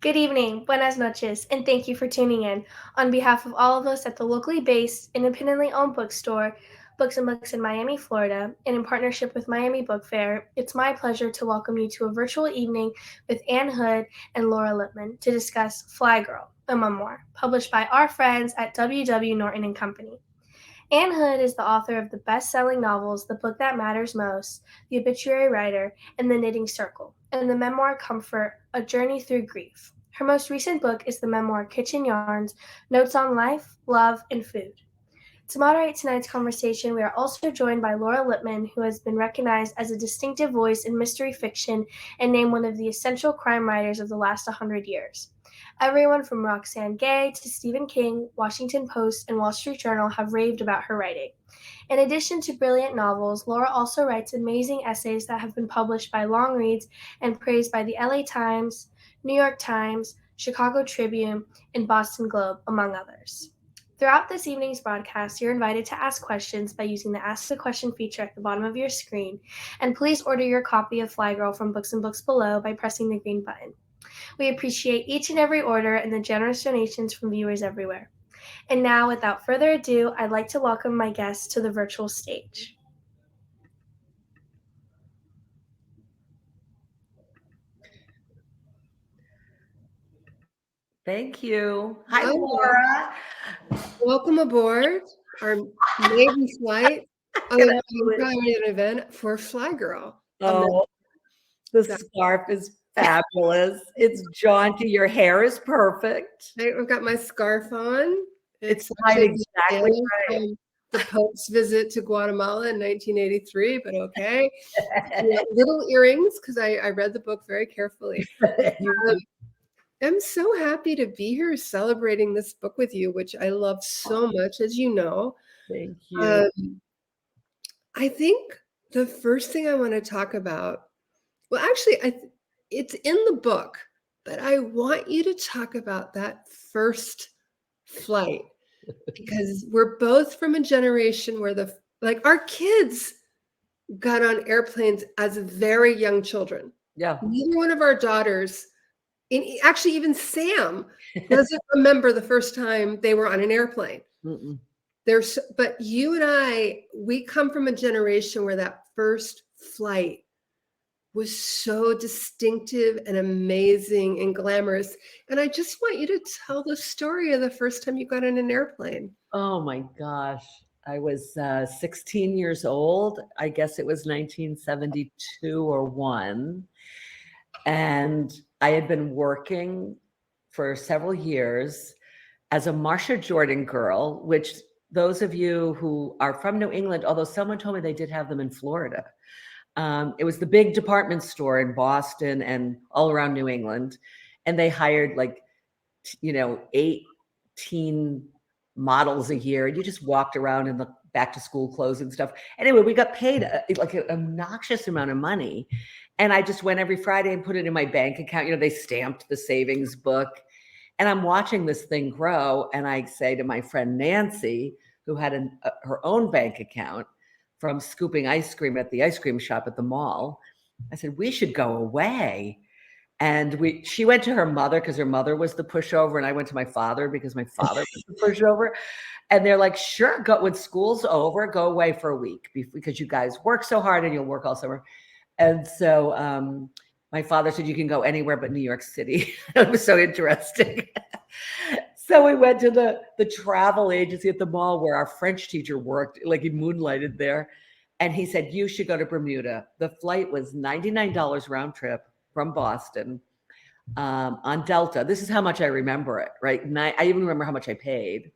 Good evening, buenas noches, and thank you for tuning in. On behalf of all of us at the locally based, independently owned bookstore, Books and Books in Miami, Florida, and in partnership with Miami Book Fair, it's my pleasure to welcome you to a virtual evening with Anne Hood and Laura Lippman to discuss Fly Girl, a memoir, published by our friends at W. Norton and Company. Anne Hood is the author of the best-selling novels The Book That Matters Most, The Obituary Writer, and The Knitting Circle, and the memoir Comfort, A Journey Through Grief. Her most recent book is the memoir Kitchen Yarns, Notes on Life, Love, and Food. To moderate tonight's conversation, we are also joined by Laura Lippman, who has been recognized as a distinctive voice in mystery fiction and named one of the essential crime writers of the last 100 years. Everyone from Roxane Gay to Stephen King, Washington Post, and Wall Street Journal have raved about her writing. In addition to brilliant novels, Laura also writes amazing essays that have been published by Long Reads and praised by the LA Times, New York Times, Chicago Tribune, and Boston Globe, among others. Throughout this evening's broadcast, you're invited to ask questions by using the Ask a Question feature at the bottom of your screen, and please order your copy of Fly Girl from Books and Books below by pressing the green button. We appreciate each and every order and the generous donations from viewers everywhere. And now, without further ado, I'd like to welcome my guests to the virtual stage. Thank you. Hi, Laura. Welcome aboard our maiden flight of an event for Fly Girl. Oh, the scarf is fabulous. It's jaunty. Your hair is perfect. I've got my scarf on. It's exactly right. The Pope's visit to Guatemala in 1983, but okay. Little earrings, because I read the book very carefully. I'm so happy to be here celebrating this book with you, which I love so much, as you know. Thank you. I think the first thing I want to talk about, well, actually, it's in the book, but I want you to talk about that first flight, because we're both from a generation where our kids got on airplanes as very young children. Yeah. Neither one of our daughters, actually even Sam, doesn't remember the first time they were on an airplane. But you and we come from a generation where that first flight was so distinctive and amazing and glamorous. And I just want you to tell the story of the first time you got on an airplane. Oh my gosh. I was 16 years old. I guess it was 1972 or 1. And I had been working for several years as a Marcia Jordan girl, which those of you who are from New England, although someone told me they did have them in Florida. It was the big department store in Boston and all around New England. And they hired 18 models a year. And you just walked around in the back to school clothes and stuff. Anyway, we got paid an obnoxious amount of money. And I just went every Friday and put it in my bank account. They stamped the savings book. And I'm watching this thing grow. And I say to my friend Nancy, who had her own bank account from scooping ice cream at the ice cream shop at the mall, I said, we should go away. And she went to her mother because her mother was the pushover. And I went to my father because my father was the pushover. And they're like, sure, go when school's over, go away for a week because you guys work so hard and you'll work all summer. And so my father said, you can go anywhere but New York City. It was so interesting. So we went to the travel agency at the mall where our French teacher worked, he moonlighted there. And he said, you should go to Bermuda. The flight was $99 round trip from Boston on Delta. This is how much I remember it, right? And I even remember how much I paid.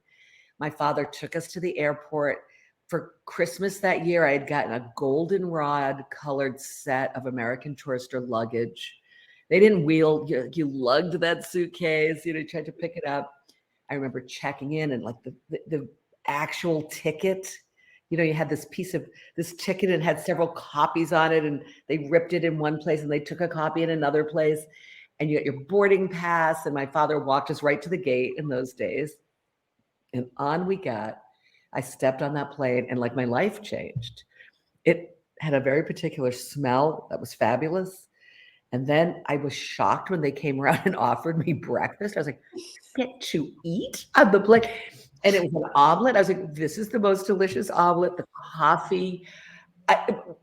My father took us to the airport. For Christmas that year, I had gotten a goldenrod colored set of American Tourister luggage. They didn't wheel, you lugged that suitcase, tried to pick it up. I remember checking in and the actual ticket, you had this ticket and had several copies on it, and they ripped it in one place and they took a copy in another place, and you got your boarding pass. And my father walked us right to the gate in those days, and on we got. I stepped on that plane and my life changed. It had a very particular smell that was fabulous. And then I was shocked when they came around and offered me breakfast. I was like, get to eat on the plate. And it was an omelet. I was like, this is the most delicious omelet. The coffee.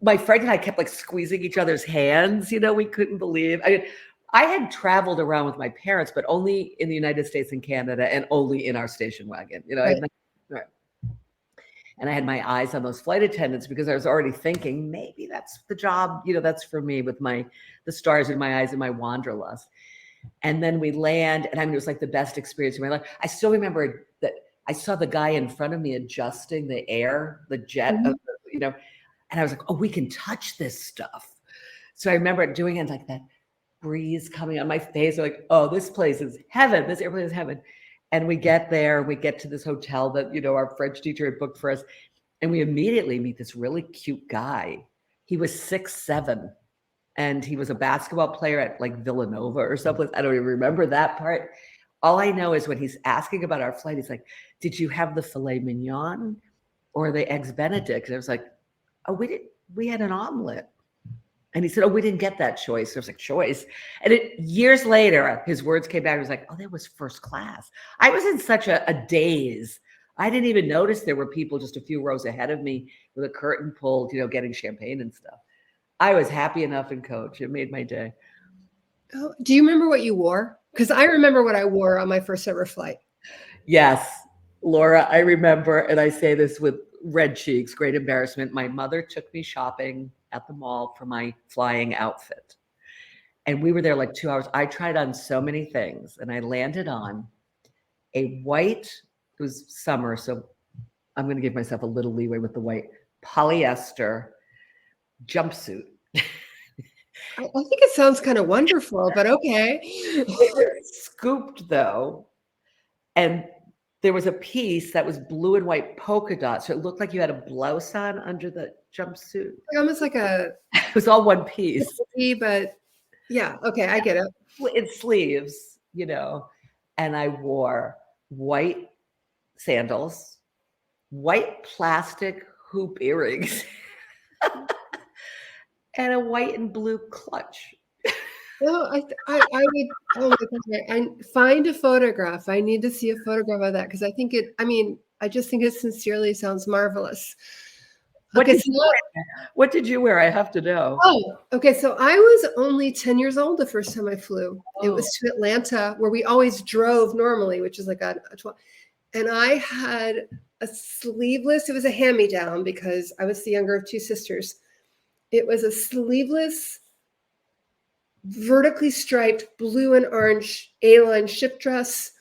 My friend and I kept like squeezing each other's hands. We couldn't believe. I mean, I had traveled around with my parents, but only in the United States and Canada, and only in our station wagon. Right. And I had my eyes on those flight attendants because I was already thinking maybe that's the job, that's for me, with the stars in my eyes and my wanderlust. And then we land, and I mean, it was like the best experience of my life. I still remember that I saw the guy in front of me adjusting the jet, Mhm. and I was like, oh, we can touch this stuff. So I remember doing it like that breeze coming on my face. I'm like, oh, this place is heaven. This airplane is heaven. And we get there, we get to this hotel that, our French teacher had booked for us. And we immediately meet this really cute guy. He was 6'7", and he was a basketball player at like Villanova or something. I don't even remember that part. All I know is when he's asking about our flight, he's like, did you have the filet mignon or the eggs Benedict? And I was like, oh, we had an omelet. And he said, oh, we didn't get that choice. I was like, choice? And years later, his words came back. He was like, oh, that was first class. I was in such a daze. I didn't even notice there were people just a few rows ahead of me with a curtain pulled, getting champagne and stuff. I was happy enough in coach. It made my day. Oh, do you remember what you wore? Because I remember what I wore on my first ever flight. Yes, Laura, I remember, and I say this with red cheeks, great embarrassment. My mother took me shopping at the mall for my flying outfit. And we were there like 2 hours. I tried on so many things, and I landed on a white, it was summer, so I'm going to give myself a little leeway with the white, polyester jumpsuit. I think it sounds kind of wonderful, but okay. It was scooped though, and there was a piece that was blue and white polka dots, so it looked like you had a blouse on under the jumpsuit. Almost like it was all one piece, but yeah, okay, I get it. In sleeves, and I wore white sandals, white plastic hoop earrings, and a white and blue clutch. No, I would. Oh my God! I find a photograph. I need to see a photograph of that because I think it. I mean, I just think it sincerely sounds marvelous. What did you wear? I have to know. Oh, okay. So I was only 10 years old the first time I flew. It was to Atlanta, where we always drove normally, which is like a 12. And I had a sleeveless. It was a hand-me-down because I was the younger of two sisters. It was a sleeveless, vertically striped blue and orange airline ship dress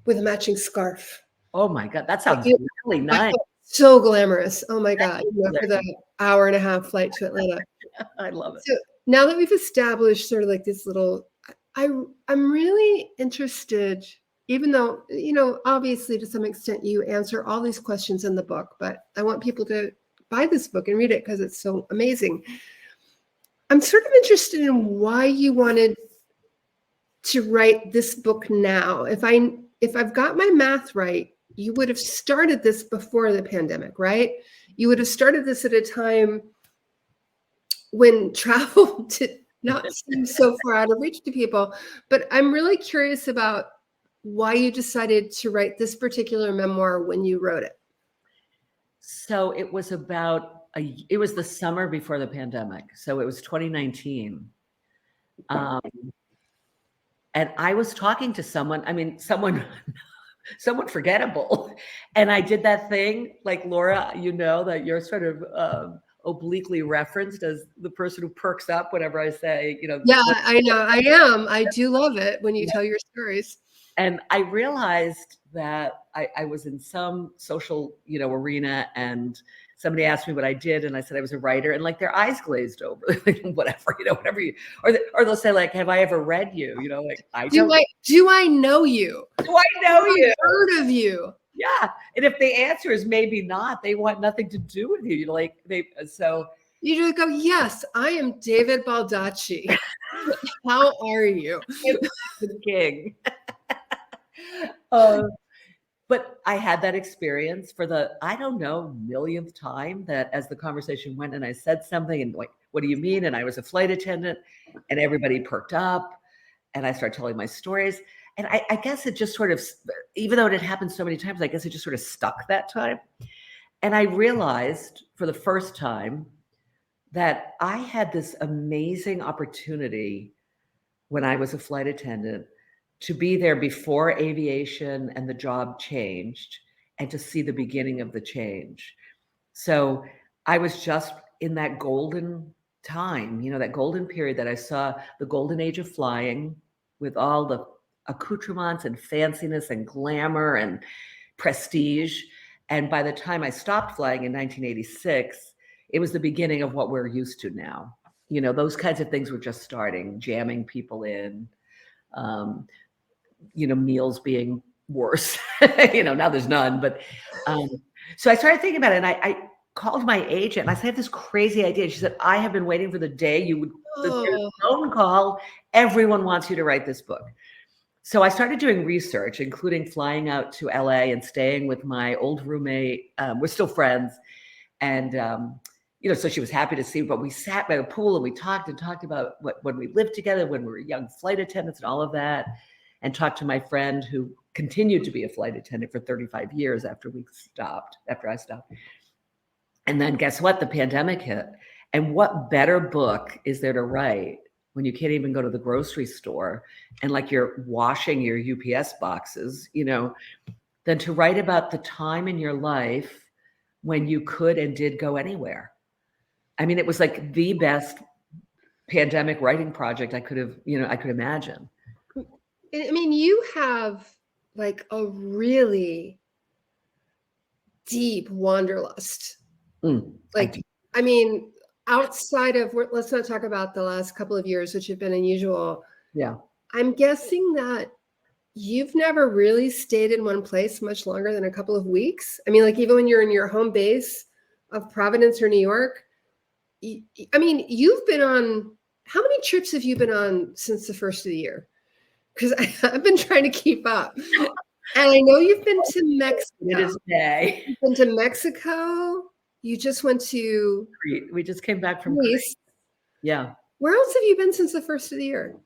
with a matching scarf. Oh my God, that sounds really nice. So glamorous. Oh my God. For the hour-and-a-half flight to Atlanta. I love it. So now that we've established sort of like this little, I'm really interested, even though, obviously to some extent you answer all these questions in the book, but I want people to buy this book and read it because it's so amazing. I'm sort of interested in why you wanted to write this book now. If I've got my math right, you would have started this before the pandemic, right? You would have started this at a time when travel did not seem so far out of reach to people. But I'm really curious about why you decided to write this particular memoir when you wrote it. So it was it was the summer before the pandemic. So it was 2019. And I was talking to someone forgettable. And I did that thing, like Laura, that you're sort of obliquely referenced as the person who perks up whenever I say, Yeah, I know. I am. I do love it when you tell your stories. And I realized that I was in some social, arena, and somebody asked me what I did, and I said I was a writer, and like their eyes glazed over, whatever, whatever you, or they'll say like, "Have I ever read you?" Like do I know you? Do I know you? I've heard of you? Yeah, and if the answer is maybe not, they want nothing to do with you. So you just go, yes, I am David Baldacci. How are you? The king. But I had that experience for the, I don't know, millionth time that as the conversation went and I said something and like what do you mean? And I was a flight attendant, and everybody perked up, and I started telling my stories. And I guess it just sort of, even though it had happened so many times, I guess it just sort of stuck that time. And I realized for the first time that I had this amazing opportunity when I was a flight attendant to be there before aviation and the job changed, and to see the beginning of the change. So I was just in that golden time, that golden period that I saw the golden age of flying, with all the accoutrements and fanciness and glamour and prestige. And by the time I stopped flying in 1986, it was the beginning of what we're used to now. Those kinds of things were just starting, jamming people in, meals being worse. Now there's none. But so I started thinking about it, and I called my agent, and I said, I have this crazy idea. She said, I have been waiting for the day you would the phone call. Everyone wants you to write this book. So I started doing research, including flying out to LA and staying with my old roommate. We're still friends. And, so she was happy to see, but we sat by the pool and we talked about when we lived together, when we were young flight attendants and all of that, and talked to my friend who continued to be a flight attendant for 35 years after I stopped. And then guess what? The pandemic hit. And what better book is there to write when you can't even go to the grocery store and like you're washing your UPS boxes, than to write about the time in your life when you could and did go anywhere. I mean, it was like the best pandemic writing project I could imagine. I mean, you have like a really deep wanderlust. I mean, outside of, let's not talk about the last couple of years, which have been unusual. Yeah. I'm guessing that you've never really stayed in one place much longer than a couple of weeks. I mean, like even when you're in your home base of Providence or New York, I mean, you've been on, how many trips have you been on since the first of the year? Because I've been trying to keep up. And I know you've been to Mexico. It is May. You've been to Mexico. You just went to Crete. We just came back from Greece. Yeah. Where else have you been since the first of the year?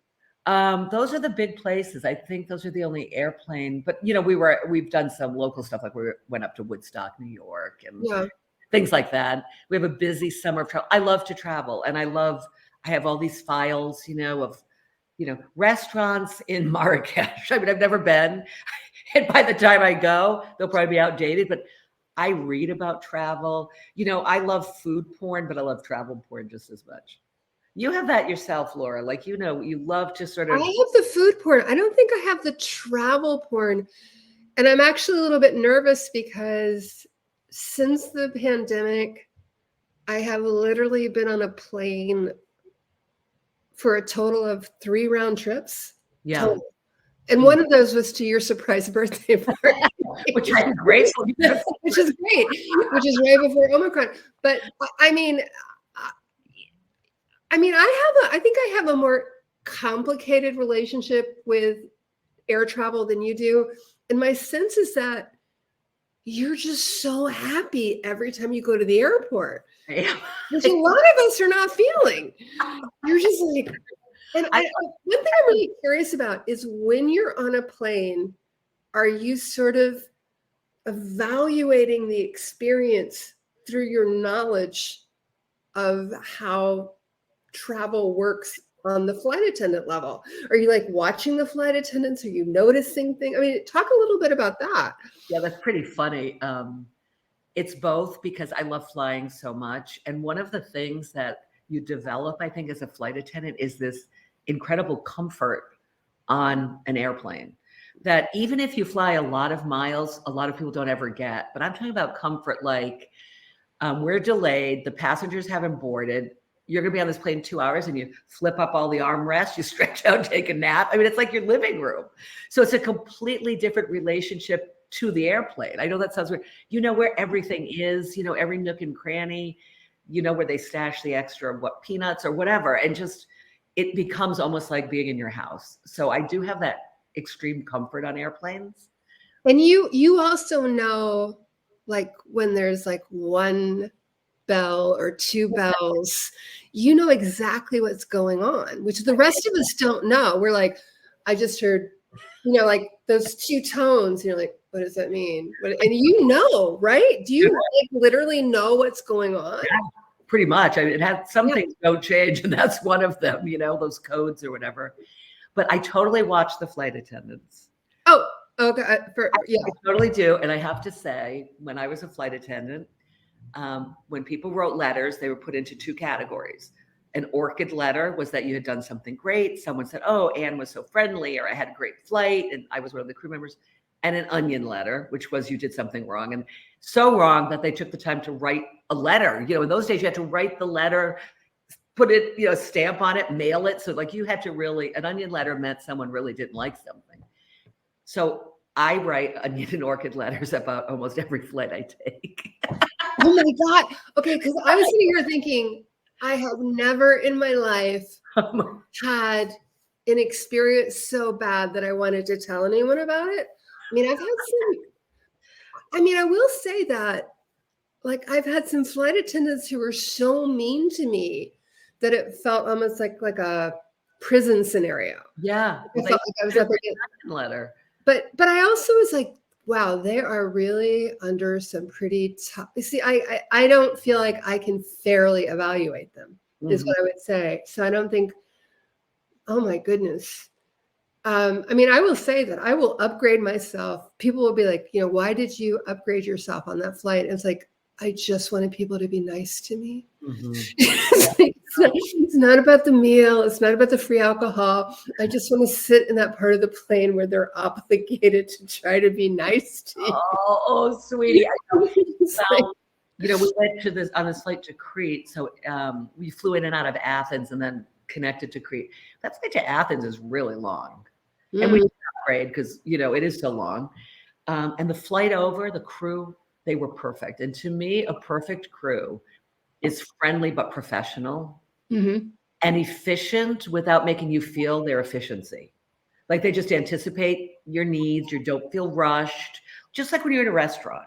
Those are the big places. I think those are the only airplane. But we've done some local stuff, like we went up to Woodstock, New York, and things like that. We have a busy summer of travel. I love to travel, and I have all these files, of restaurants in Marrakesh. I mean, I've never been, and by the time I go, they'll probably be outdated. But I read about travel. I love food porn, but I love travel porn just as much. You have that yourself, Laura. Like, you love to sort of. I have the food porn. I don't think I have the travel porn. And I'm actually a little bit nervous because since the pandemic, I have literally been on a plane for a total of 3 round trips. Yeah. Total. And one of those was to your surprise birthday party. Which I'm grateful. Which is great. Which is right before Omicron. But I mean, I think I have a more complicated relationship with air travel than you do. And my sense is that you're just so happy every time you go to the airport. Which a lot of us are not feeling. You're just like, and one thing I'm really curious about is when you're on a plane, are you sort of evaluating the experience through your knowledge of how travel works on the flight attendant level? Are you like watching the flight attendants? Are you noticing things? I mean, talk a little bit about that. Yeah, that's pretty funny. It's both, because I love flying so much. And one of the things that you develop, I think, as a flight attendant is this incredible comfort on an airplane that even if you fly a lot of miles, a lot of people don't ever get. But I'm talking about comfort like we're delayed, the passengers haven't boarded, you're going to be on this plane 2 hours and you flip up all the armrests, you stretch out, take a nap. I mean, it's like your living room. So it's a completely different relationship to the airplane. I know that sounds weird. You know where everything is, every nook and cranny, where they stash the extra peanuts or whatever. And just, it becomes almost like being in your house. So I do have that extreme comfort on airplanes. And you also know, like, when there's like one bell or 2 bells, you know exactly what's going on, which the rest of us don't know. We're like, I just heard, like those 2 tones. And you're like, what does that mean? And right? Do you like literally know what's going on? Yeah, pretty much. I mean, it had some things don't change, and that's one of them, those codes or whatever. But I totally watch the flight attendants. Oh, okay. I totally do. And I have to say, when I was a flight attendant, when people wrote letters, they were put into 2 categories. An orchid letter was that you had done something great. Someone said, oh, Anne was so friendly, or I had a great flight and I was one of the crew members. And an onion letter, which was you did something wrong, and so wrong that they took the time to write a letter. In those days, you had to write the letter, put it, stamp on it, mail it. So like you had to really, an onion letter meant someone really didn't like something. So I write onion and orchid letters about almost every flight I take. Oh my God. Okay. Because I was sitting here thinking, I have never in my life had an experience so bad that I wanted to tell anyone about it. I mean, I will say that, like, I've had some flight attendants who were so mean to me that it felt almost like a prison scenario. Yeah. I felt like I was up against letter. But I also was like, wow, they are really under some pretty tough. You see, I don't feel like I can fairly evaluate them, is what I would say. So I don't think, oh my goodness. I will say that I will upgrade myself. People will be like, why did you upgrade yourself on that flight? And it's like, I just wanted people to be nice to me. It's not about the meal. It's not about the free alcohol. I just want to sit in that part of the plane where they're obligated to try to be nice to you. Oh, sweetie. We went on this flight to Crete. So we flew in and out of Athens and then connected to Crete. That flight to Athens is really long. And we didn't upgrade because, it is so long. And the flight over, the crew, they were perfect. And to me, a perfect crew is friendly but professional and efficient without making you feel their efficiency. Like they just anticipate your needs. You don't feel rushed, just like when you're in a restaurant.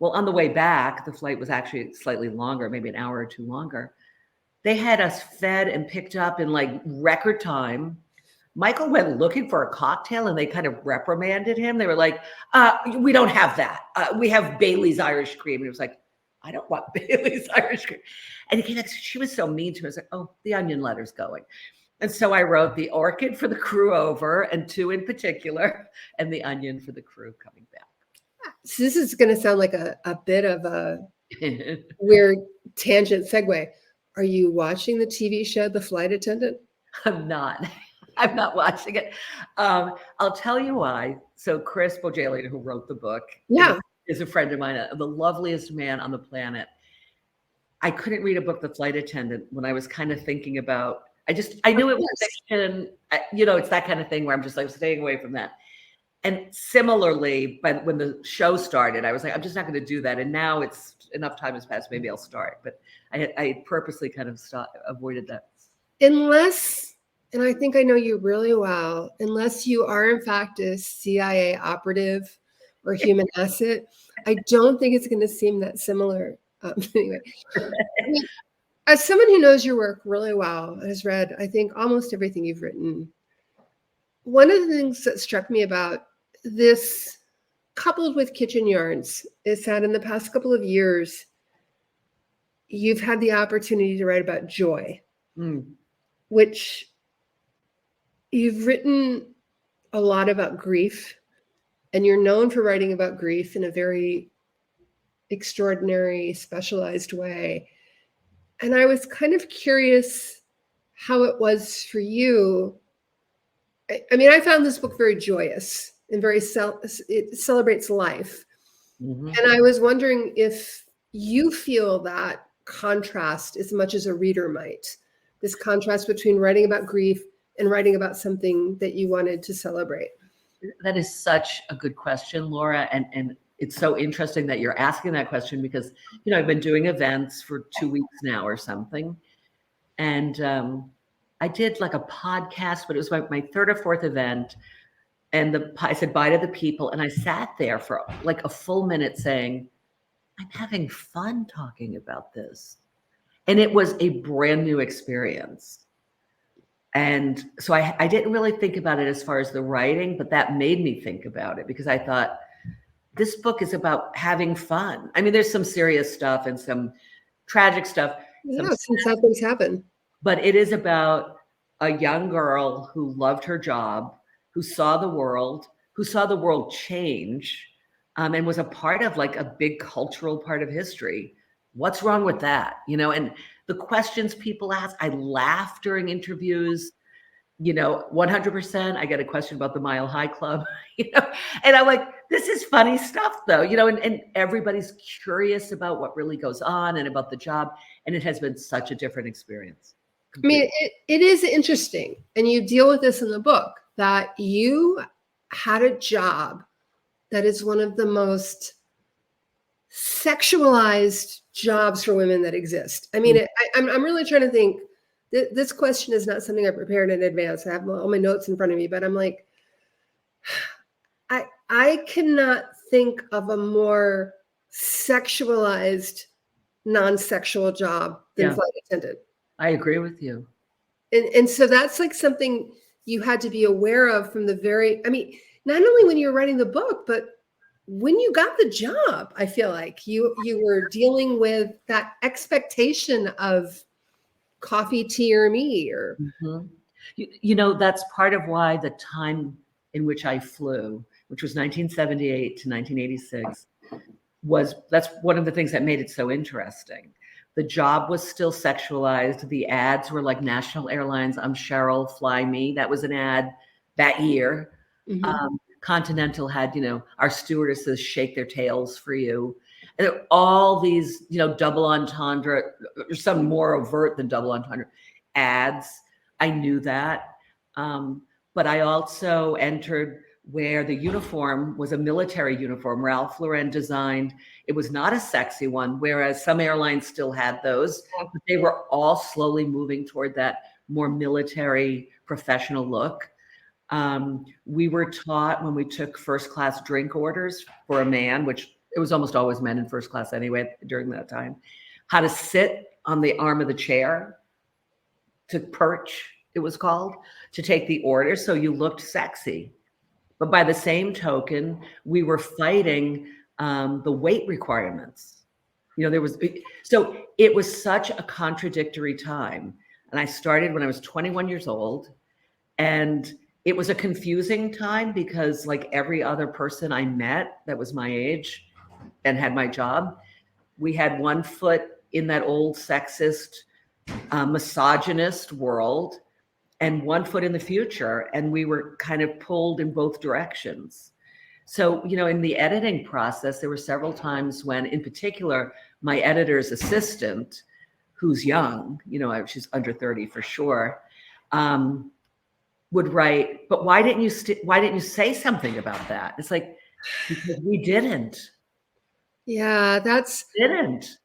Well, on the way back, the flight was actually slightly longer, maybe an hour or 2 longer. They had us fed and picked up in like record time. Michael went looking for a cocktail and they kind of reprimanded him. They were like, we don't have that. We have Bailey's Irish cream. And he was like, I don't want Bailey's Irish cream. And he came back, she was so mean to me. I was like, oh, the onion letter's going. And so I wrote the orchid for the crew over and 2 in particular, and the onion for the crew coming back. So this is going to sound like a bit of a weird tangent segue. Are you watching the TV show, The Flight Attendant? I'm not watching it. I'll tell you why. So Chris Bojalian, who wrote the book, is a friend of mine, the loveliest man on the planet. I couldn't read a book, The Flight Attendant, when I was kind of thinking about, I knew it was fiction. It's that kind of thing where I'm just like staying away from that. And similarly, when the show started, I was like, I'm just not going to do that. And now it's enough time has passed. Maybe I'll start. But I purposely kind of avoided that. Unless, and I think I know you really well, unless you are in fact a CIA operative or human asset, I don't think it's going to seem that similar. Anyway, as someone who knows your work really well, has read, I think, almost everything you've written, one of the things that struck me about this, coupled with Kitchen Yarns, is that in the past couple of years, you've had the opportunity to write about joy, which you've written a lot about grief, and you're known for writing about grief in a very extraordinary, specialized way. And I was kind of curious how it was for you. I found this book very joyous and it celebrates life. And I was wondering if you feel that contrast as much as a reader might, this contrast between writing about grief and writing about something that you wanted to celebrate. That is such a good question, Laura. And it's so interesting that you're asking that question because, I've been doing events for 2 weeks now or something. And I did like a podcast, but it was my 3rd or 4th event. And I said bye to the people. And I sat there for like a full minute saying, I'm having fun talking about this. And it was a brand new experience. And so I didn't really think about it as far as the writing, but that made me think about it because I thought this book is about having fun. I mean, there's some serious stuff and some tragic stuff, Yeah, some sad things happen. but it is about a young girl who loved her job, who saw the world change, and was a part of like a big cultural part of history. What's wrong with that? And the questions people ask, I laugh during interviews, 100%. I get a question about the Mile High Club, and I'm like, this is funny stuff though, and everybody's curious about what really goes on and about the job. And it has been such a different experience. I mean, it is interesting. And you deal with this in the book that you had a job that is one of the most sexualized jobs for women that exist. I mean, I'm really trying to think. This question is not something I prepared in advance. I have all my notes in front of me, but I'm like, I cannot think of a more sexualized, non-sexual job than flight attendant. I agree with you. And so that's like something you had to be aware of from the very, I mean, not only when you were writing the book, but when you got the job, I feel like you were dealing with that expectation of coffee, tea, or me, or that's part of why the time in which I flew, which was 1978 to 1986, that's one of the things that made it so interesting. The job was still sexualized. The ads were like National Airlines, I'm Cheryl, fly me. That was an ad that year. Continental had, our stewardesses shake their tails for you. And all these, double entendre, or some more overt than double entendre ads. I knew that. But I also entered where the uniform was a military uniform. Ralph Lauren designed. It was not a sexy one, whereas some airlines still had those. But they were all slowly moving toward that more military, professional look. We were taught when we took first class drink orders for a man, which it was almost always men in first class anyway during that time, how to sit on the arm of the chair, to perch, it was called, to take the order. So you looked sexy. But by the same token, we were fighting the weight requirements. So it was such a contradictory time. And I started when I was 21 years old. And it was a confusing time because like every other person I met that was my age and had my job, we had one foot in that old sexist, misogynist world and one foot in the future. And we were kind of pulled in both directions. So, in the editing process, there were several times when, in particular, my editor's assistant, who's young, she's under 30 for sure, would write, but why didn't you say something about that? It's like, because we didn't. Yeah, Didn't.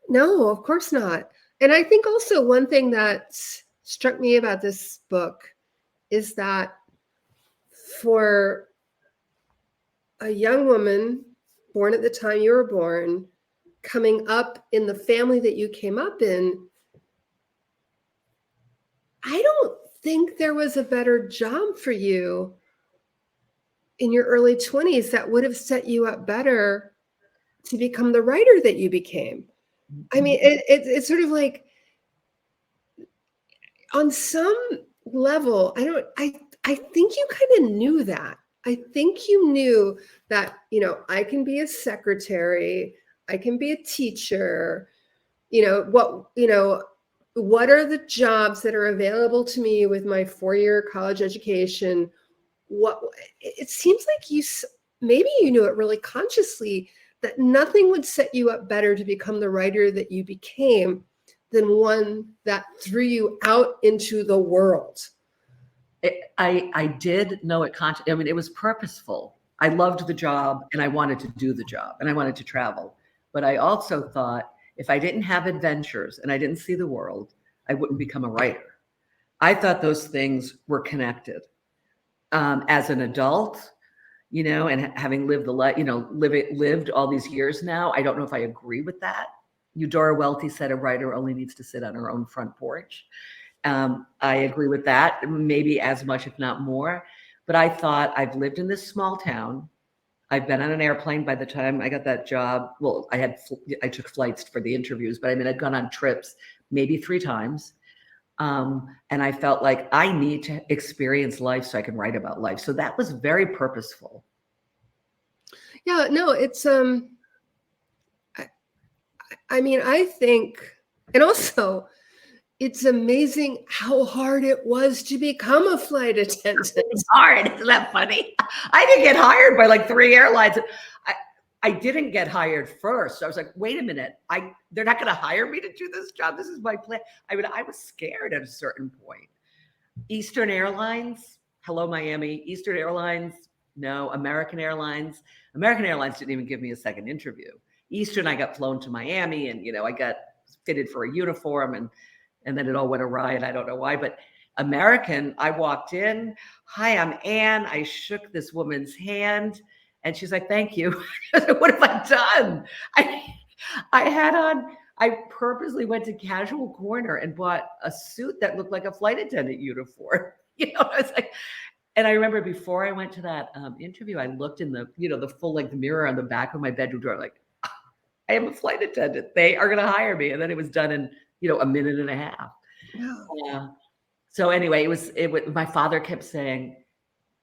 No, of course not. And I think also one thing that struck me about this book is that for a young woman born at the time you were born, coming up in the family that you came up in, I don't think there was a better job for you in your early 20s that would have set you up better to become the writer that you became. I mean, it's sort of like on some level, I think you kind of knew that. I think you knew that, I can be a secretary, I can be a teacher, what are the jobs that are available to me with my 4-year college education? It seems like maybe you knew it really consciously that nothing would set you up better to become the writer that you became than one that threw you out into the world. I did know it consciously. I mean, it was purposeful. I loved the job and I wanted to do the job and I wanted to travel. But I also thought if I didn't have adventures and I didn't see the world, I wouldn't become a writer. I thought those things were connected. As an adult, you know, and having lived the life, you know, lived all these years now, I don't know if I agree with that. Eudora Welty said a writer only needs to sit on her own front porch. I agree with that, maybe as much, if not more. But I thought, I've lived in this small town. I've been on an airplane by the time I got that job. Well, I took flights for the interviews, but I mean, I'd gone on trips maybe 3 times. And I felt like I need to experience life so I can write about life. So that was very purposeful. Yeah, no, it's I mean, I think, and also it's amazing how hard it was to become a flight attendant. It's hard. Isn't that funny? I didn't get hired by like 3 airlines. I didn't get hired first. I was like, wait a minute. They're not going to hire me to do this job. This is my plan. I mean, I was scared at a certain point. Eastern Airlines, hello, Miami. Eastern Airlines, no. American Airlines didn't even give me a second interview. Eastern, I got flown to Miami, and, you know, I got fitted for a uniform, and then it all went awry, and I don't know why. But American, I walked in. Hi, I'm Anne. I shook this woman's hand. And she's like, thank you. What have I done? I purposely went to Casual Corner and bought a suit that looked like a flight attendant uniform. You know, I was like, and I remember before I went to that interview, I looked in the, you know, the full length mirror on the back of my bedroom door, like, I am a flight attendant. They are going to hire me. And then it was done in, you know, a minute and a half. Wow. So anyway, my father kept saying,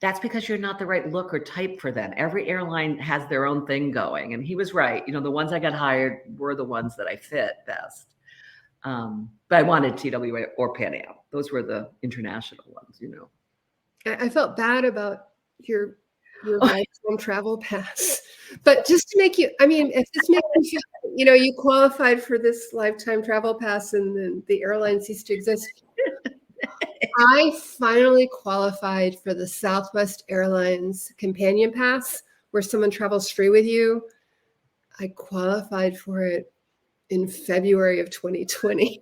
that's because you're not the right look or type for them. Every airline has their own thing going. And he was right. You know, the ones I got hired were the ones that I fit best. But I wanted TWA or Pan Am. Those were the international ones, you know. I felt bad about your lifetime travel pass. But just to make you, I mean, if this makes you feel, you know, you qualified for this lifetime travel pass and then the airline ceased to exist. I finally qualified for the Southwest Airlines companion pass where someone travels free with you. I qualified for it in February of 2020.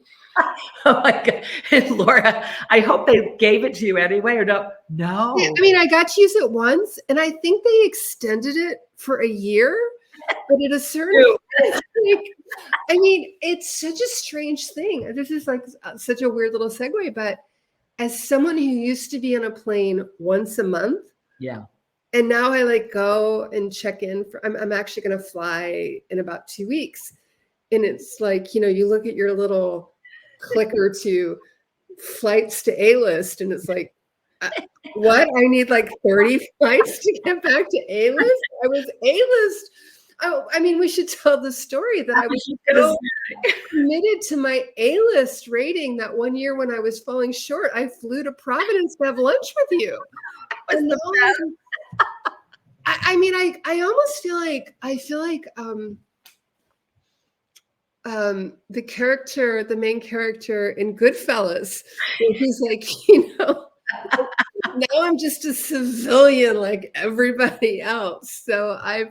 Oh my God. And Laura, I hope they gave it to you anyway, or no? No. I mean, I got to use it once, and I think they extended it for a year. But at a certain point, like, I mean, it's such a strange thing. This is like such a weird little segue, but as someone who used to be on a plane once a month, yeah, and now I like go and check in for, I'm actually going to fly in about 2 weeks. And it's like, you know, you look at your little clicker to flights to A-list, and it's like, what? I need like 30 flights to get back to A-list? I was A-list. Oh, I mean, we should tell the story that I was so committed to my A-list rating that one year when I was falling short, I flew to Providence to have lunch with you. And I mean, I almost feel like the main character in Goodfellas, he's like, you know, now I'm just a civilian like everybody else. So I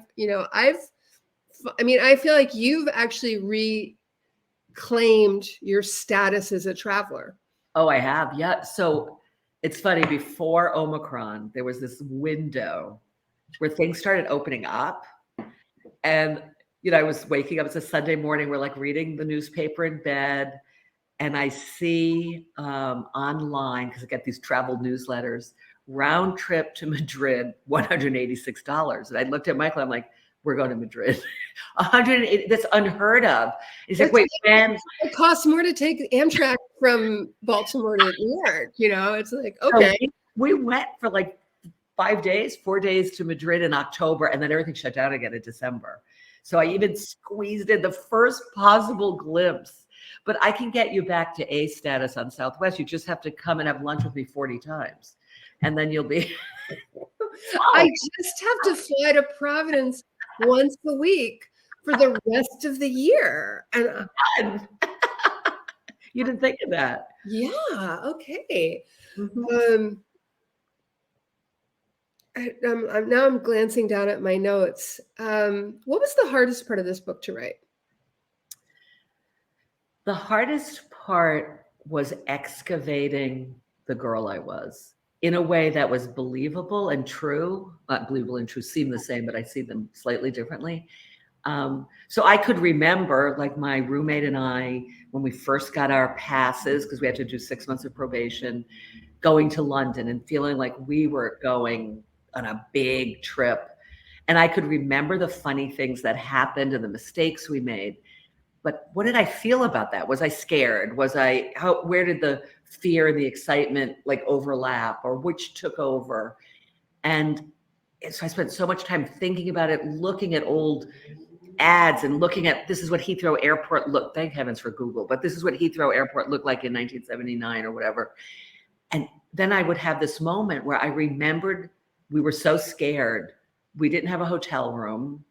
feel like you've actually reclaimed your status as a traveler. Oh, I have. Yeah. So it's funny, before Omicron, there was this window where things started opening up. And, you know, I was waking up, it's a Sunday morning, we're like reading the newspaper in bed. And I see online, because I get these travel newsletters, round trip to Madrid, $186. And I looked at Michael, I'm like, we're going to Madrid. 180, that's unheard of. He's like, wait, man. It costs more to take Amtrak from Baltimore to New York, you know? It's like, okay. So we went for like 4 days to Madrid in October, and then everything shut down again in December. So I even squeezed in the first possible glimpse. But I can get you back to A status on Southwest. You just have to come and have lunch with me 40 times. And then you'll be. I just have to fly to Providence once a week for the rest of the year. And you didn't think of that. Yeah. Okay. Mm-hmm. Now I'm glancing down at my notes. What was the hardest part of this book to write? The hardest part was excavating the girl I was. in a way that was believable and true. Believable and true seem the same, but I see them slightly differently. So I could remember, like, my roommate and I, when we first got our passes, because we had to do 6 months of probation, going to London and feeling like we were going on a big trip. And I could remember the funny things that happened and the mistakes we made. But what did I feel about that? Was I scared? Where did the fear and the excitement like overlap, or which took over? And so I spent so much time thinking about it, looking at old ads and looking at, this is what Heathrow Airport looked, thank heavens for Google, but this is what Heathrow Airport looked like in 1979 or whatever. And then I would have this moment where I remembered we were so scared. We didn't have a hotel room.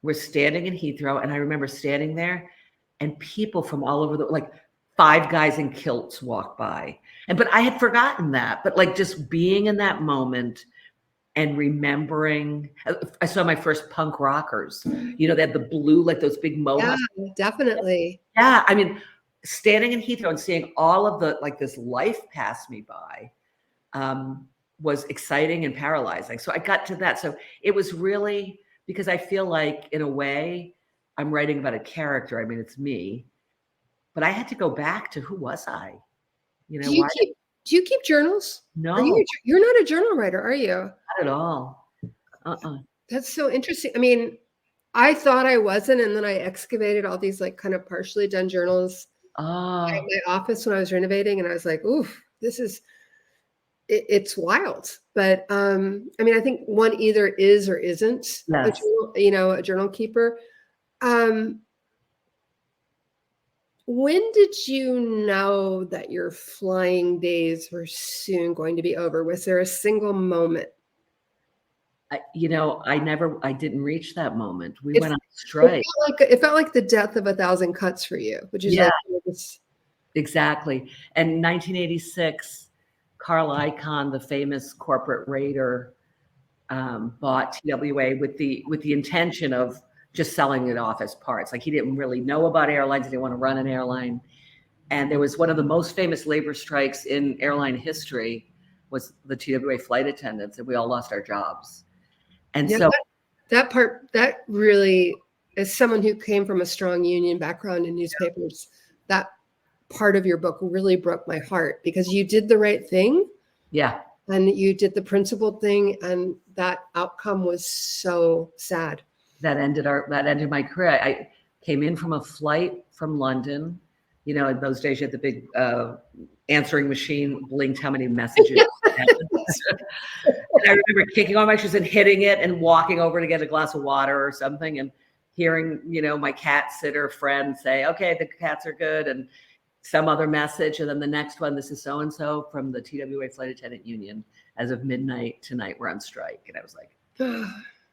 We're standing in Heathrow, and I remember standing there and people from all over like 5 guys in kilts walk by. But I had forgotten that. But like just being in that moment and remembering, I saw my first punk rockers. You know, they had the blue, like those big mohawks. Yeah, definitely. Yeah, I mean, standing in Heathrow and seeing all of the, like, this life pass me by was exciting and paralyzing. So I got to that. So it was really, because I feel like in a way I'm writing about a character. I mean, it's me, but I had to go back to who was I? You know, do you keep journals? No, You're not a journal writer, are you? not at all. That's so interesting. I mean, I thought I wasn't, and then I excavated all these like kind of partially done journals at my office when I was renovating, and I was like, "Oof, this is it's wild." But I mean, I think one either is or isn't a journal keeper. When did you know that your flying days were soon going to be over? Was there a single moment? I didn't reach that moment. We went on strike. It felt like the death of 1,000 cuts for you, which is exactly. And 1986, Carl Icahn, the famous corporate raider, bought TWA with the intention of just selling it off as parts. Like, he didn't really know about airlines. He didn't want to run an airline. And there was one of the most famous labor strikes in airline history was the TWA flight attendants, and we all lost our jobs. And so that really, as someone who came from a strong union background in newspapers, that part of your book really broke my heart, because you did the right thing. Yeah. And you did the principled thing, and that outcome was so sad. That ended my career. I came in from a flight from London. You know, in those days you had the big answering machine blinked how many messages. And I remember kicking on my shoes and hitting it and walking over to get a glass of water or something, and hearing, my cat sitter friend say, "Okay, the cats are good," and some other message. And then the next one, "This is so-and-so from the TWA Flight Attendant Union. As of midnight tonight, we're on strike." And I was like,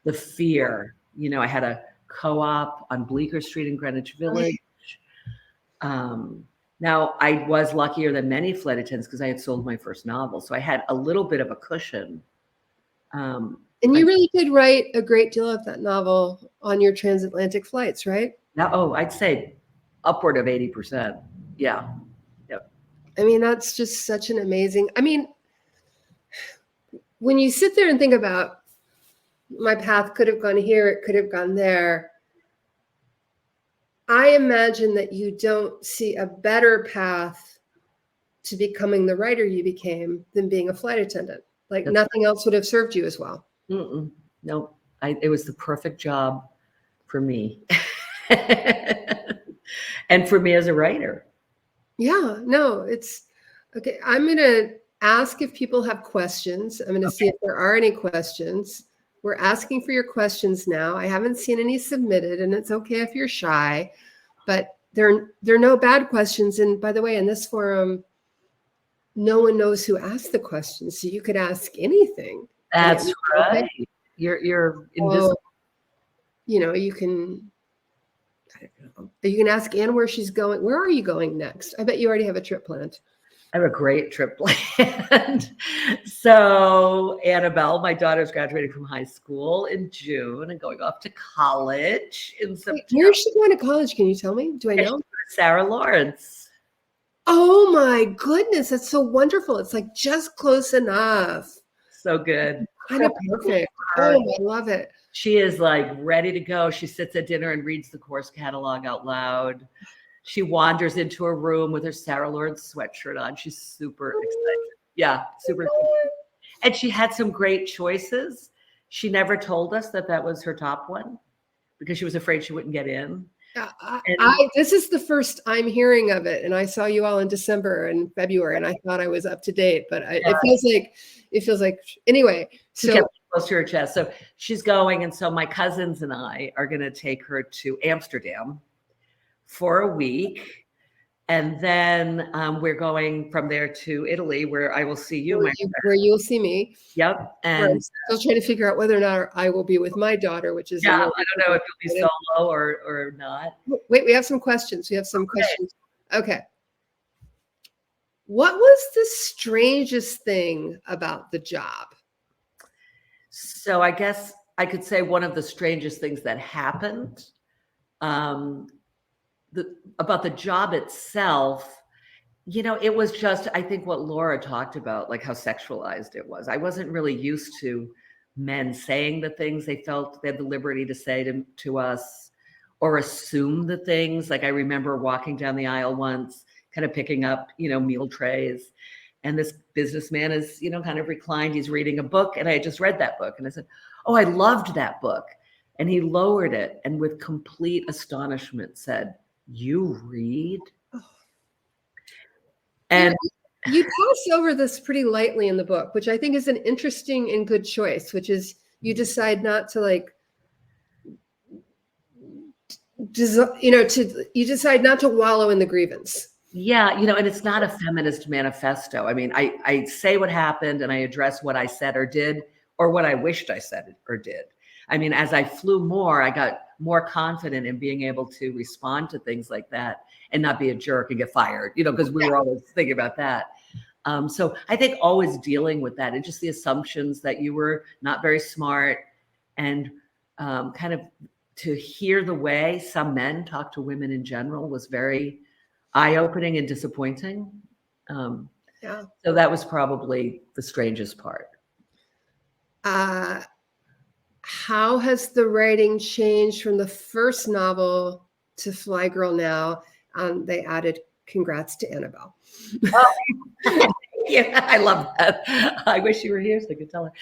the fear. I had a co-op on Bleecker Street in Greenwich Village. Now, I was luckier than many flight attendants because I had sold my first novel. So I had a little bit of a cushion. And you really did write a great deal of that novel on your transatlantic flights, right? I'd say upward of 80%. Yeah. Yep. I mean, that's just such an amazing, when you sit there and think about, my path could have gone here, it could have gone there, I imagine that you don't see a better path to becoming the writer you became than being a flight attendant. Like, nothing else would have served you as well. No, it was the perfect job for me. And for me as a writer. Yeah, no, it's okay. I'm going to ask if people have questions. I'm going to see if there are any questions. We're asking for your questions now. I haven't seen any submitted, and it's okay if you're shy, but there are no bad questions. And by the way, in this forum, no one knows who asked the questions, so you could ask anything. That's right. You're invisible. You can ask Anne where she's going. Where are you going next? I bet you already have a trip planned. I have a great trip planned. So Annabelle, my daughter's graduating from high school in June and going off to college in September. Where is she going to college? Can you tell me? Do I know? Sarah Lawrence. Oh my goodness, that's so wonderful. It's like just close enough. So good. Kind of perfect. Oh, I love it. She is like ready to go. She sits at dinner and reads the course catalog out loud. She wanders into a room with her Sarah Lawrence sweatshirt on. She's super excited. Yeah, super excited. And she had some great choices. She never told us that that was her top one because she was afraid she wouldn't get in. This is the first I'm hearing of it, and I saw you all in December and February, and I thought I was up to date, but it feels like anyway. So kept close to her chest. So she's going, and so my cousins and I are going to take her to Amsterdam for a week. And then we're going from there to Italy, where I will see you. Where you'll see me. Yep. And I'm still trying to figure out whether or not I will be with my daughter, which is I don't know if you'll be solo or not. Wait, we have some questions. Questions. Okay. What was the strangest thing about the job? So I guess I could say one of the strangest things that happened about the job itself, it was just, I think what Laura talked about, like how sexualized it was. I wasn't really used to men saying the things they felt they had the liberty to say to us or assume the things. Like I remember walking down the aisle once, kind of picking up, meal trays. And this businessman is, kind of reclined. He's reading a book. And I had just read that book. And I said, oh, I loved that book. And he lowered it and with complete astonishment said, you read? And you pass over this pretty lightly in the book, which I think is an interesting and good choice, which is you decide not to you decide not to wallow in the grievance. Yeah. And it's not a feminist manifesto. I mean, I say what happened and I address what I said or did, or what I wished I said or did. I mean, as I flew more, I got more confident in being able to respond to things like that and not be a jerk and get fired, because we were always thinking about that. So I think always dealing with that and just the assumptions that you were not very smart and kind of to hear the way some men talk to women in general was very eye-opening and disappointing. So that was probably the strangest part. How has the writing changed from the first novel to Fly Girl now? They added congrats to Annabelle. Yeah, I love that. I wish you were here so I could tell her.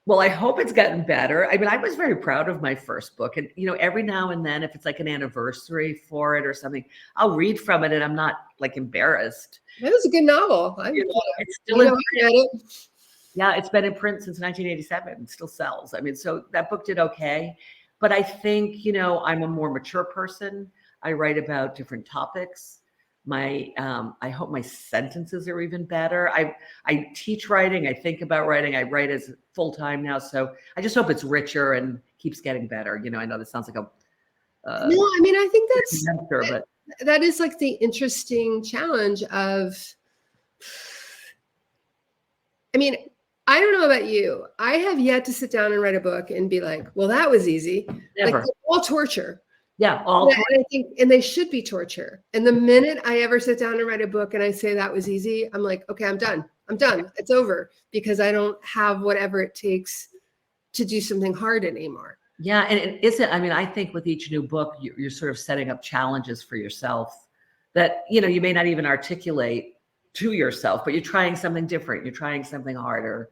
Well, I hope it's gotten better. I mean, I was very proud of my first book. And, every now and then, if it's like an anniversary for it or something, I'll read from it and I'm not like embarrassed. It was a good novel. It's still in print. Yeah, it's been in print since 1987. It still sells. I mean, so that book did okay. But I think, I'm a more mature person. I write about different topics. I hope my sentences are even better. I teach writing. I think about writing. I write as full time now. So I just hope it's richer and keeps getting better. I know this sounds like no, I mean, I think but that is like the interesting challenge of, I mean, I don't know about you. I have yet to sit down and write a book and be like, well, that was easy. Never. Like, all torture. Yeah, all torture. And I think, and they should be torture. And the minute I ever sit down and write a book and I say that was easy, I'm like, okay, I'm done. It's over because I don't have whatever it takes to do something hard anymore. Yeah, and it isn't. I mean, I think with each new book, you're sort of setting up challenges for yourself that you may not even articulate to yourself, but you're trying something different. You're trying something harder.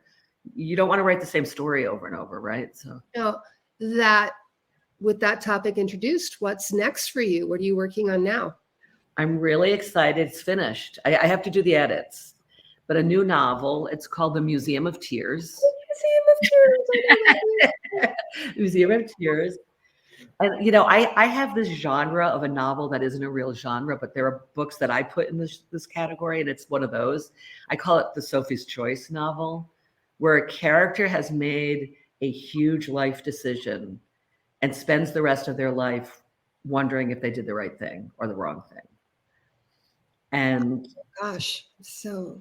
You don't want to write the same story over and over, right? So with that topic introduced, what's next for you? What are you working on now? I'm really excited. It's finished. I have to do the edits, but a new novel. It's called The Museum of Tears. Museum of Tears. And I have this genre of a novel that isn't a real genre, but there are books that I put in this category, and it's one of those. I call it the Sophie's Choice novel, where a character has made a huge life decision and spends the rest of their life wondering if they did the right thing or the wrong thing. And gosh, so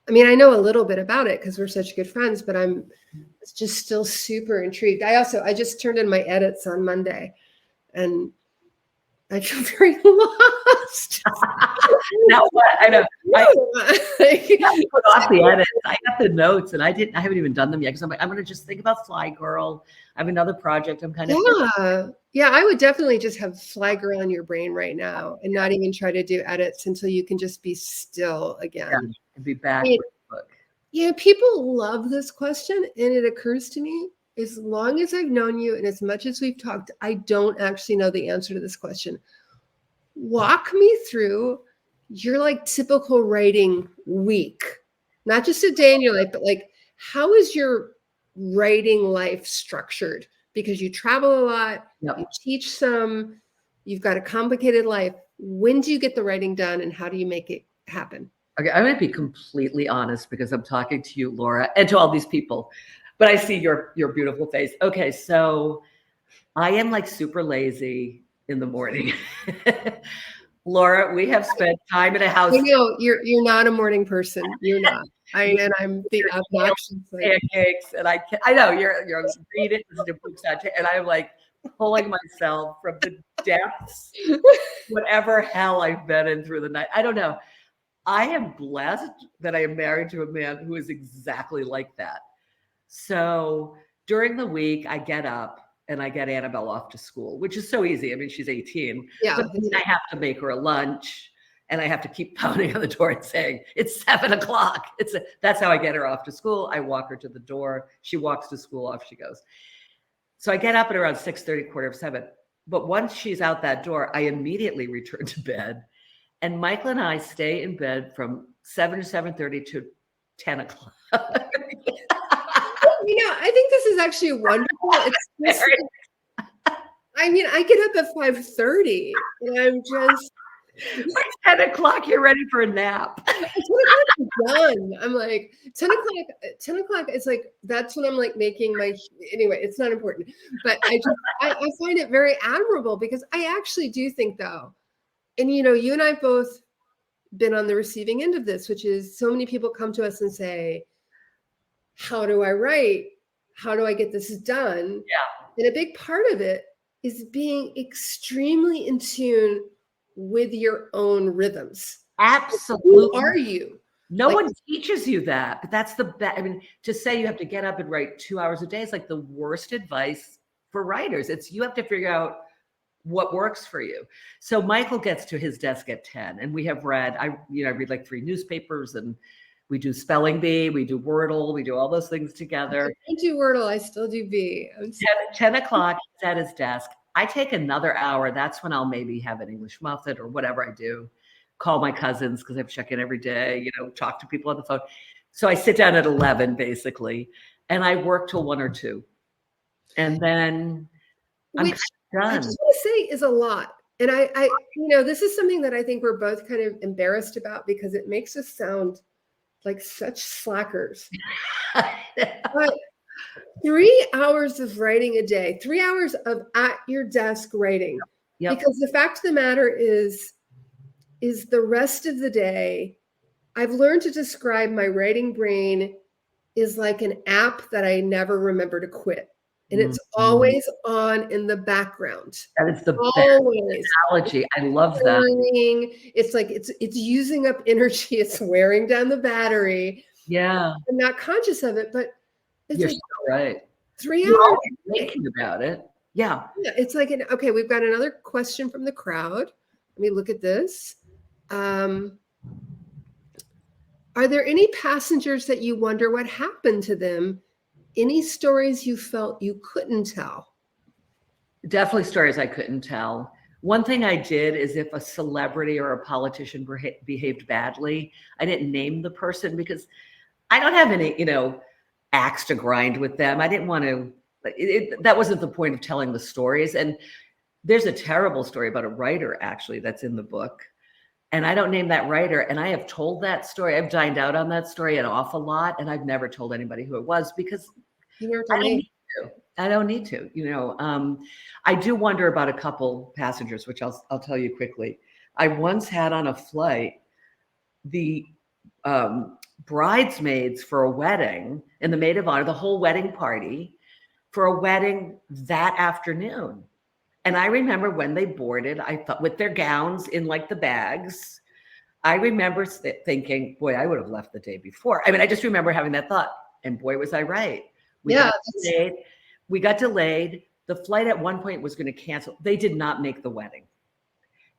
I mean, I know a little bit about it because we're such good friends, but I'm just still super intrigued. I just turned in my edits on Monday and I feel very lost. lost. Now what? I know. Like, Put off the edits. I got the notes, and I haven't even done them yet because I'm like, I'm going to just think about Fly Girl. I have another project. I'm kind of yeah. I would definitely just have Fly Girl in your brain right now, and not even try to do edits until you can just be still again. and be back with the book. Yeah, people love this question, and it occurs to me, as long as I've known you and as much as we've talked, I don't actually know the answer to this question. Walk me through your like typical writing week, not just a day in your life, but like, how is your writing life structured? Because you travel a lot, you teach some, you've got a complicated life. When do you get the writing done, and how do you make it happen? Okay, I'm going to be completely honest because I'm talking to you, Laura, and to all these people, but I see your beautiful face. Okay, so I am like super lazy in the morning. Laura, we have spent time in a house. I know you're not a morning person. You're not. And I'm the obnoxious. Pancakes, and I know you're reading the books and I'm like pulling myself from the depths, whatever hell I've been in through the night. I don't know. I am blessed that I am married to a man who is exactly like that. So during the week, I get up and I get Annabelle off to school, which is so easy. I mean, she's 18, but I have to make her a lunch, and I have to keep pounding on the door and saying, it's 7 o'clock. That's how I get her off to school. I walk her to the door. She walks to school, off she goes. So I get up at around 6:30, 6:45. But once she's out that door, I immediately return to bed. And Michael and I stay in bed from 7 to 7:30 to 10 o'clock. I think this is actually wonderful. I mean, I get up at 5:30, and I'm just by 10 o'clock. You're ready for a nap. 10 o'clock is done. I'm like 10 o'clock. 10 o'clock is like, that's when I'm like making my. Anyway, it's not important, but I find it very admirable, because I actually do think, though, and you and I both been on the receiving end of this, which is so many people come to us and say, how do I write? How do I get this done? Yeah. And a big part of it is being extremely in tune with your own rhythms. Absolutely. Who are you? No one teaches you that, but that's the best. I mean, to say you have to get up and write 2 hours a day is like the worst advice for writers. You have to figure out what works for you. So Michael gets to his desk at 10, and we have read, I read like 3 newspapers, and we do spelling bee, we do Wordle, we do all those things together. I do Wordle, I still do bee. 10 o'clock, he's at his desk. I take another hour. That's when I'll maybe have an English muffin or whatever I do. Call my cousins because I have to check in every day, talk to people on the phone. So I sit down at 11 basically, and I work till 1 or 2. And then I'm done. I just want to say is a lot. And I this is something that I think we're both kind of embarrassed about, because it makes us sound like such slackers. But 3 hours of writing a day, 3 hours of at your desk writing. Yep. Because the fact of the matter is the rest of the day, I've learned to describe my writing brain is like an app that I never remember to quit. And it's always on in the background. That is the best analogy. I love that. It's like it's using up energy. It's wearing down the battery. Yeah. I'm not conscious of it, but it's you're so right. 3 hours. You're always thinking about it. Yeah. Yeah. It's like okay, we've got another question from the crowd. Let me look at this. Are there any passengers that you wonder what happened to them? Any stories you felt you couldn't tell? Definitely stories I couldn't tell. One thing I did is, if a celebrity or a politician behaved badly, I didn't name the person, because I don't have any, axe to grind with them. I didn't want to, that wasn't the point of telling the stories. And there's a terrible story about a writer, actually, that's in the book. And I don't name that writer. And I have told that story. I've dined out on that story an awful lot. And I've never told anybody who it was, because I don't need to. I do wonder about a couple passengers, which I'll tell you quickly. I once had on a flight the bridesmaids for a wedding, and the maid of honor, the whole wedding party, for a wedding that afternoon. And I remember when they boarded, I thought with their gowns in like the bags, I remember thinking, boy, I would have left the day before. I mean, I just remember having that thought, and boy, was I right. We got delayed. The flight at one point was going to cancel. They did not make the wedding.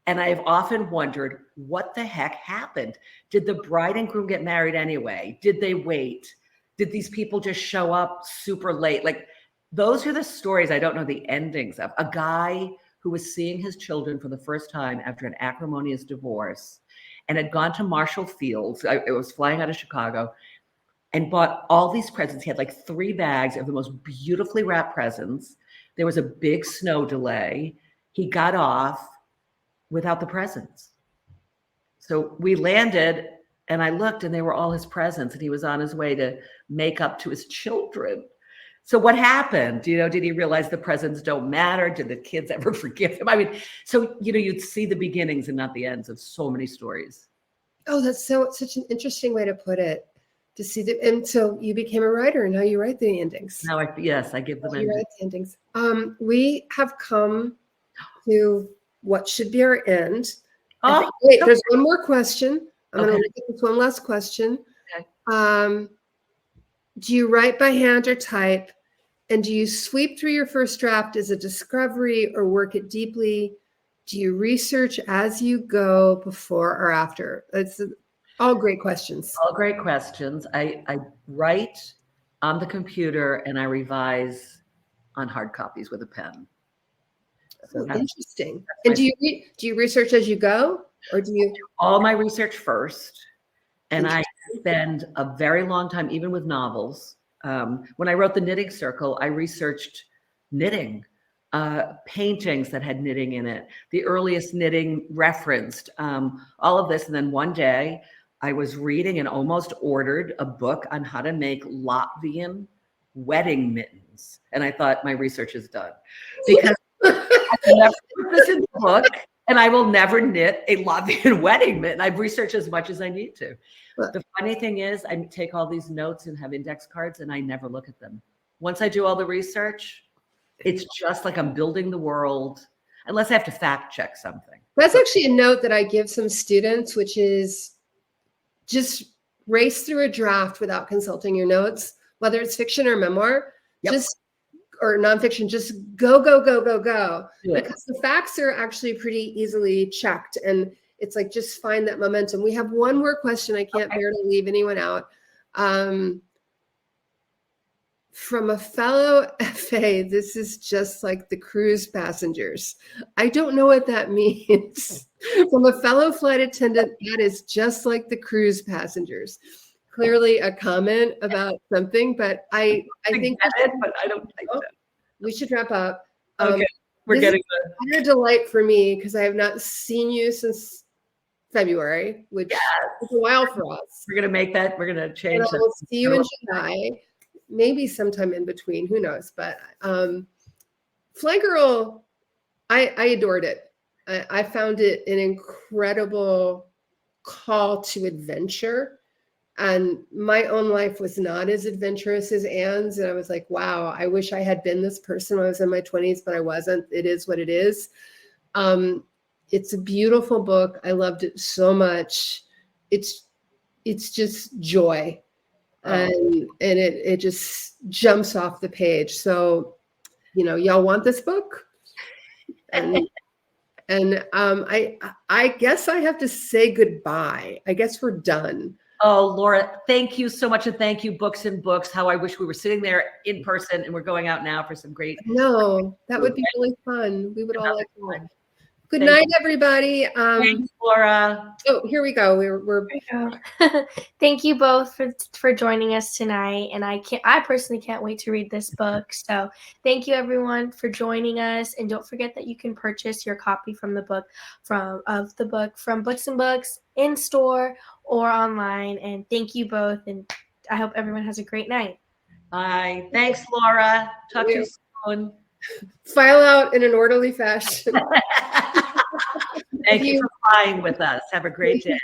And I've often wondered, what the heck happened? Did the bride and groom get married anyway? Did they wait? Did these people just show up super late? Like, those are the stories I don't know the endings of. A guy who was seeing his children for the first time after an acrimonious divorce and had gone to Marshall Fields. I was flying out of Chicago and bought all these presents. He had like 3 bags of the most beautifully wrapped presents. There was a big snow delay. He got off without the presents. So we landed and I looked and they were all his presents and he was on his way to make up to his children. So what happened? Did he realize the presents don't matter? Did the kids ever forgive him? I mean, so, you'd see the beginnings and not the ends of so many stories. Oh, that's such an interesting way to put it. To see and so you became a writer and now you write the endings. Now, yes, I give them endings. You write the endings. We have come to what should be our end. Oh, wait, there's one more question. I'm going to look at this one last question. Okay. Do you write by hand or type? And do you sweep through your first draft as a discovery or work it deeply? Do you research as you go before or after? It's all great questions. All great questions. I write on the computer and I revise on hard copies with a pen. So interesting. And do you research as you go, or do you? All my research first, and I spend a very long time, even with novels. When I wrote The Knitting Circle, I researched knitting, paintings that had knitting in it, the earliest knitting referenced, all of this. And then one day I was reading and almost ordered a book on how to make Latvian wedding mittens. And I thought, my research is done. Because I never put this in the book, and I will never knit a Latvian wedding mitten. I've researched as much as I need to. The funny thing is, I take all these notes and have index cards, and I never look at them. Once I do all the research, it's just like I'm building the world, unless I have to fact check something. That's actually a note that I give some students, which is just race through a draft without consulting your notes, whether it's fiction or memoir. Or nonfiction, just go. Yeah. Because the facts are actually pretty easily checked. And it's like, just find that momentum. We have one more question. I can't bear to leave anyone out. From a fellow FA, this is just like the cruise passengers. I don't know what that means. From a fellow flight attendant, that is just like the cruise passengers. Clearly a comment about something, but I think but I don't think so. We should wrap up. Okay, we're getting a delight for me because I have not seen you since February, which is a while for us. We're gonna make that. We're gonna change that. We'll see you in July, maybe sometime in between. Who knows? But Fly Girl, I adored it. I found it an incredible call to adventure. And my own life was not as adventurous as Anne's. And I was like, wow, I wish I had been this person when I was in my 20s, but I wasn't. It is what it is. It's a beautiful book. I loved it so much. It's just joy. And it just jumps off the page. So, y'all want this book? And I guess I have to say goodbye. I guess we're done. Oh, Laura, thank you so much. And thank you, Books and Books. How I wish we were sitting there in person, and we're going out now for some great. No, that would be really fun. We would all like to. Good night, everybody. Thanks, Laura. Oh, here we go. We're Thank you both for joining us tonight. And I personally can't wait to read this book. So thank you everyone for joining us. And don't forget that you can purchase your copy from Books and Books in store or online. And thank you both. And I hope everyone has a great night. Bye. Thanks, Laura. Talk to you soon. File out in an orderly fashion. Thank you for flying with us. Have a great day.